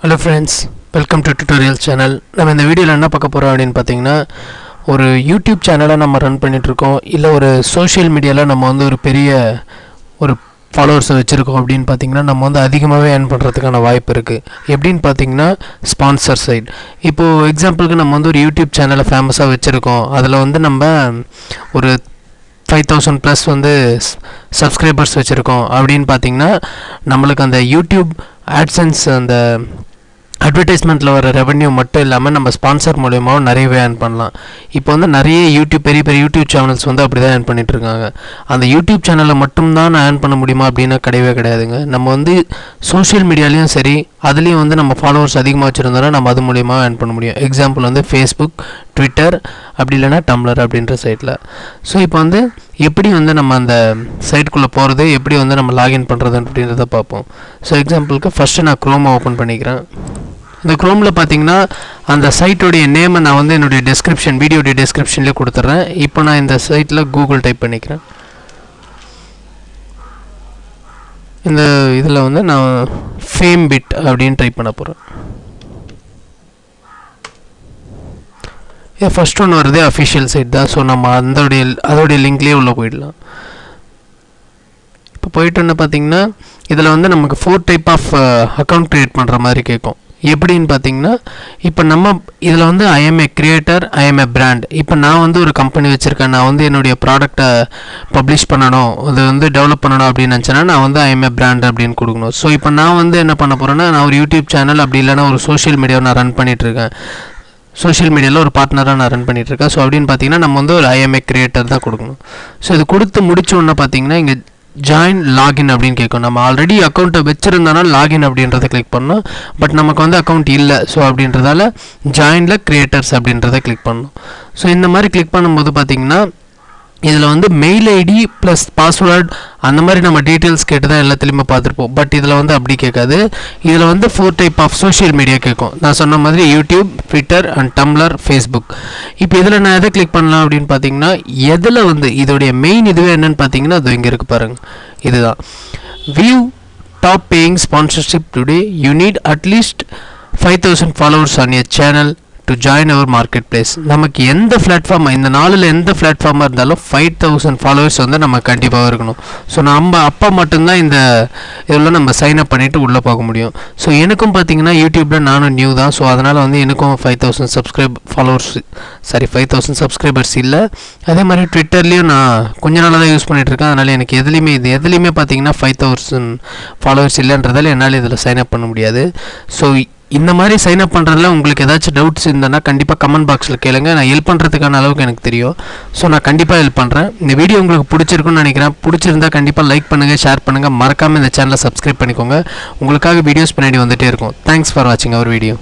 Hello friends, welcome to tutorial channel. நம்ம இந்த வீடியோல என்ன பார்க்க போறோம் அப்படினு பாத்தீங்கன்னா ஒரு YouTube சேனலை நம்ம ரன் பண்ணிட்டு இருக்கோம் இல்ல ஒரு சோஷியல் மீடியால நம்ம வந்து ஒரு பெரிய ஒரு ஃபாலோவர்ஸ் வச்சிருக்கோம் அப்படினு பாத்தீங்கன்னா நம்ம வந்து அதிகமாவே earn பண்றதுக்கான வாய்ப்பு இருக்கு. எப்படின்னு பாத்தீங்கன்னா ஸ்பான்சர் சைடு. இப்போ எக்ஸாம்பிளுக்கு நம்ம வந்து ஒரு YouTube சேனலை ஃபேமஸா வச்சிருக்கோம். அதுல வந்து நம்ம ஒரு 5000 plus வந்து சப்ஸ்கிரைபர்ஸ் வச்சிருக்கோம் அப்படினு பாத்தீங்கன்னா நமக்கு அந்த YouTube AdSense அந்த அட்வர்டைஸ்மெண்ட்ல வர ரெவென்யூ மட்டும் இல்லாம நம்ம ஸ்பான்சர் மூலமா நிறையவே earn பண்ணலாம். இப்போ வந்து நிறைய பெரிய யூடியூப் சேனல்ஸ் வந்து அப்படிதான் earn பண்ணிட்டு இருக்காங்க. அந்த யூடியூப் சேனல்ல மட்டும் தான் earn பண்ண முடியுமா அப்படினா கிடையவே கிடையாதுங்க. நம்ம வந்து சோஷியல் மீடியாலயும் சரி அதுலயும் வந்து நம்ம ஃபாலோவர்ஸ் அதிகமா வச்சிருந்தா நம்ம அது மூலமா earn பண்ண முடியும். எக்ஸாம்பிள் வந்து Facebook, Twitter அப்படி இல்லனா Tumblr அப்படின்ற சைட்ல. சோ இப்போ வந்து எப்படி வந்து நம்ம அந்த சைட்டுக்குள்ள போறது, எப்படி வந்து நம்ம லாகின் பண்றது அப்படின்றத பாப்போம். சோ எக்ஸாம்பிளுக்கு ஃபர்ஸ்ட் நான் Chrome ஓபன் பண்ணிக்கிறேன். இந்த Chromeல பாத்தீங்கன்னா அந்த சைட்டோட நேமை நான் வந்து என்னோட டெஸ்கிரிப்ஷன் வீடியோட டெஸ்கிரிப்ஷன்லயே கொடுத்துறேன். இப்போ நான் இந்த சைட்ல Google டைப் பண்ணிக்கிறேன். இந்த இதுல வந்து நான் FameBit அப்படினு டைப் பண்ண போறேன். இது ஃபர்ஸ்ட் ஒன் வருது அபிஷியல் சைட் தான். சோ நம்ம அதோட லிங்க்லயே உள்ள போய்டலாம். இப்போ போய்ட்டு என்ன பாத்தீங்கன்னா இதுல வந்து நமக்கு 4 டைப் ஆஃப் அக்கவுண்ட் கிரியேட் பண்ற மாதிரி கேக்கும். எப்படின்னு பாத்தீங்கன்னா இப்போ நம்ம இதுல வந்து I am a creator, I am a brand. இப்போ நான் வந்து ஒரு கம்பெனி வச்சிருக்கேன். நான் வந்து என்னோட ப்ராடக்ட்ட பப்ளிஷ் பண்ணனும், அது வந்து டெவலப் பண்ணனும் அப்படி நினைச்சேனா நான் வந்து I am a brand அப்படினு கொடுக்கணும். சோ இப்போ நான் வந்து என்ன பண்ண போறேன்னா நான் ஒரு YouTube சேனல் அப்படி இல்லனா ஒரு சோஷியல் மீடியா நான் ரன் பண்ணிட்டு இருக்கேன். சோஷியல் மீடியால ஒரு பார்ட்னரா நான் ரன் பண்ணிட்டு இருக்கேன். சோ அப்படினு பாத்தீங்கன்னா நம்ம வந்து ஒரு I am a creator தான் கொடுக்கணும். சோ இது கொடுத்து முடிச்ச உடனே பாத்தீங்கன்னா இங்க join login அப்படினு கேக்கும். நம்ம ஆல்ரெடி அக்கவுண்ட் வெச்சிருந்தனா login அப்படின்றதை கிளிக் பண்ணனும். பட் நமக்கு வந்து அக்கவுண்ட் இல்ல. சோ அப்படின்றதால joinல creators அப்படின்றதை கிளிக் பண்ணனும். சோ இந்த மாதிரி கிளிக் பண்ணும்போது பாத்தீங்கன்னா இதுல வந்து மெயில் ஐடி + பாஸ்வேர்ட் அந்த மாதிரி நம்ம டீடைல்ஸ் கேட்டு தான் எல்லாத்துலயுமே பார்த்திருப்போம். பட் இதுல வந்து அப்படி கேட்காது. இதுல வந்து 4 டைப் ஆஃப் சோஷியல் மீடியா கேக்கும். நான் சொன்ன மாதிரி YouTube, Twitter and Tumblr, Facebook. இப்போ இதுல நான் எதை கிளிக் பண்ணலாம் அப்படினு பாத்தீங்கன்னா எதுல வந்து இதோட மெயின் இதுவே என்னன்னு பாத்தீங்கன்னா அது இங்க இருக்கு பாருங்க. இதுதான் view top paying sponsorship today. You need at least 5000 followers on your channel to join our marketplace. நமக்கு எந்த பிளாட்ஃபார்ம் இந்த நாலுல எந்த பிளாட்ஃபார்மா இருந்தாலும் 5000 ஃபாலோவர்ஸ் வந்து நம்ம கண்டிப்பா இருக்கணும். சோ நம்ம அப்ப மட்டும் தான் இந்த இதெல்லாம் நம்ம சைன் அப் பண்ணிட்டு உள்ள போக முடியும். சோ எனக்கும் பாத்தீங்கன்னா YouTubeல நானும் நியூ தான். சோ அதனால வந்து எனக்கும் 5000 சப்ஸ்கிரைபர்ஸ் இல்ல. அதே மாதிரி Twitterலயும் நான் கொஞ்ச நாளா தான் யூஸ் பண்ணிட்டு இருக்கேன். அதனால எனக்கு எதுலயுமே பாத்தீங்கன்னா 5000 ஃபாலோவர்ஸ் இல்லன்றதால என்னால இதல சைன் அப் பண்ண முடியாது. சோ இந்த மாதிரி சைன் அப் பண்றதுல உங்களுக்கு ஏதாச்சும் டவுட்ஸ் இருந்தானா கண்டிப்பா கமெண்ட் பாக்ஸ்ல கேளுங்க. நான் ஹெல்ப் பண்றதுக்கான அளவுக்கு எனக்கு தெரியும். சோ நான் கண்டிப்பா ஹெல்ப் பண்றேன். இந்த வீடியோ உங்களுக்கு பிடிச்சிருக்கும்னு நினைக்கிறேன். பிடிச்சிருந்தா கண்டிப்பா லைக் பண்ணுங்க, ஷேர் பண்ணுங்க, மறக்காம இந்த சேனலை சப்ஸ்கிரைப் பண்ணிக்கோங்க. உங்களுக்காக வீடியோஸ் பின்னாடி வந்துட்டே இருக்கும். Thanks for watching our video.